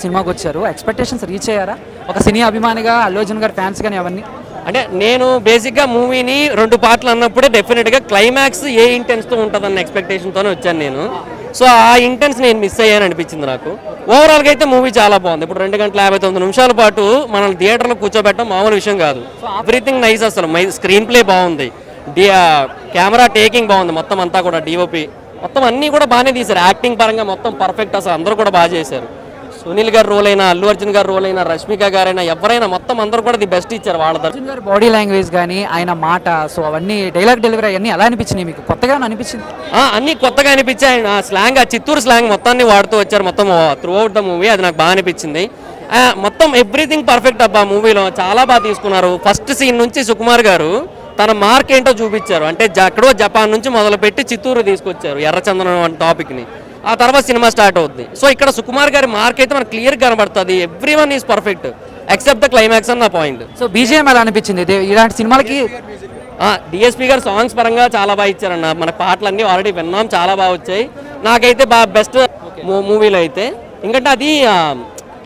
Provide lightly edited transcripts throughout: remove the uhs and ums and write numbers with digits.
సినిమాకి వచ్చారు, expectations reach అయ్యారా? ఒక సినీ అభిమానిగా అల్లు అర్జున్ గారి ఫ్యాన్స్ కానీ అవన్నీ. అంటే నేను బేసిక్గా మూవీని 2 పార్ట్లు అన్నప్పుడే డెఫినెట్గా క్లైమాక్స్ ఏ ఇంటెన్స్తో ఉంటుందన్న ఎక్స్పెక్టేషన్తోనే వచ్చాను నేను. సో ఆ ఇంటెన్స్ నేను మిస్ అయ్యాను అనిపించింది నాకు. ఓవరాల్గా అయితే మూవీ చాలా బాగుంది. ఇప్పుడు 2 గంటల 59 నిమిషాల పాటు మనల్ని థియేటర్లో కూర్చోబెట్టడం మామూలు విషయం కాదు. ఎవ్రీథింగ్ నైస్, అసలు స్క్రీన్ ప్లే బాగుంది, కెమెరా టేకింగ్ బాగుంది, మొత్తం అంతా కూడా డిఓపి మొత్తం అన్నీ కూడా బాగానే తీశారు. యాక్టింగ్ పరంగా మొత్తం పర్ఫెక్ట్, అసలు అందరూ కూడా బాగా చేశారు. సునీల్ గారు రోల్ అయినా, అల్లు అర్జున్ గారు రోల్ అయినా, రష్మిక గారైనా, ఎవరైనా మొత్తం అందరూ కూడా ది బెస్ట్ ఇచ్చారు వాళ్ళ అర్జున్ గారి బాడీ లాంగ్వేజ్ కానీ ఆయన మాట, సో అవన్నీ డైలాగ్ డెలివరీ అన్నీ ఎలా అనిపించినాయి మీకు? కొత్తగా అనిపించింది? అన్నీ కొత్తగా అనిపించాయి. ఆ స్లాంగ్, ఆ చిత్తూరు స్లాంగ్ మొత్తాన్ని వాడుతూ వచ్చారు మొత్తం త్రూ అవుట్ ద మూవీ. అది నాకు బాగా అనిపించింది. మొత్తం ఎవ్రీథింగ్ పర్ఫెక్ట్ అబ్బా మూవీలో, చాలా బాగా తీసుకున్నారు. ఫస్ట్ సీన్ నుంచి సుకుమార్ గారు తన మార్క్ ఏంటో చూపించారు. అంటే ఎక్కడో జపాన్ నుంచి మొదలుపెట్టి చిత్తూరు తీసుకొచ్చారు ఎర్రచందనం అనే టాపిక్ని. ఆ తర్వాత సినిమా స్టార్ట్ అవుతుంది. సో ఇక్కడ సుకుమార్ గారి మార్క్ అయితే మనకు క్లియర్ కనబడుతుంది. Every one is perfect except the climax అని నా పాయింట్. సో బీజిఎం ఎలా అనిపించింది ఇలాంటి సినిమాలకి? డిఎస్పీ గారు సాంగ్స్ పరంగా చాలా బాగా ఇచ్చారన్న. మన పాటలన్నీ ఆల్రెడీ విన్నాం, చాలా బాగా వచ్చాయి. నాకైతే బాగా బెస్ట్ మూవీలో అయితే. ఎందుకంటే అది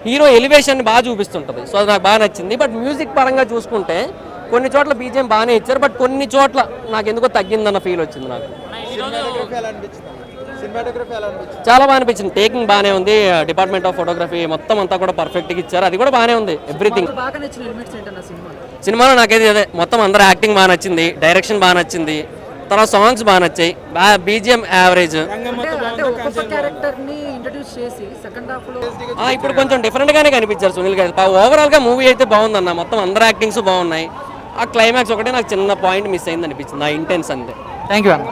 హీరో ఎలివేషన్ బాగా చూపిస్తుంటుంది. సో అది నాకు బాగా నచ్చింది. బట్ మ్యూజిక్ పరంగా చూసుకుంటే కొన్ని చోట్ల బీజిఎం బాగానే ఇచ్చారు, బట్ కొన్ని చోట్ల నాకు ఎందుకో తగ్గిందన్న ఫీల్ వచ్చింది నాకు. చాలా బాగా అనిపించింది. టేకింగ్ బాగానే ఉంది, డిపార్ట్మెంట్ ఆఫ్ ఫోటోగ్రఫీ మొత్తం అంతా కూడా పర్ఫెక్ట్గా ఇచ్చారు. అది కూడా బాగానే ఉంది ఎవ్రీథింగ్. సినిమాలో నాకైతే అదే మొత్తం అందరూ యాక్టింగ్ బాగా నచ్చింది, డైరెక్షన్ బాగా నచ్చింది, తర్వాత సాంగ్స్ బాగా నచ్చాయి, బీజిఎం యావరేజ్. ఇప్పుడు కొంచెం డిఫరెంట్ గానే కనిపించారు సునీల్ గారు. ఓవరాల్ గా మూవీ అయితే బాగుందన్న, మొత్తం అందరు యాక్టింగ్స్ బాగున్నాయి. ఆ క్లైమాక్స్ ఒకటే నాకు చిన్న పాయింట్ మిస్ అయింది అనిపించింది, ఆ ఇంటెన్స్ అంతే. థ్యాంక్ యూ అన్న.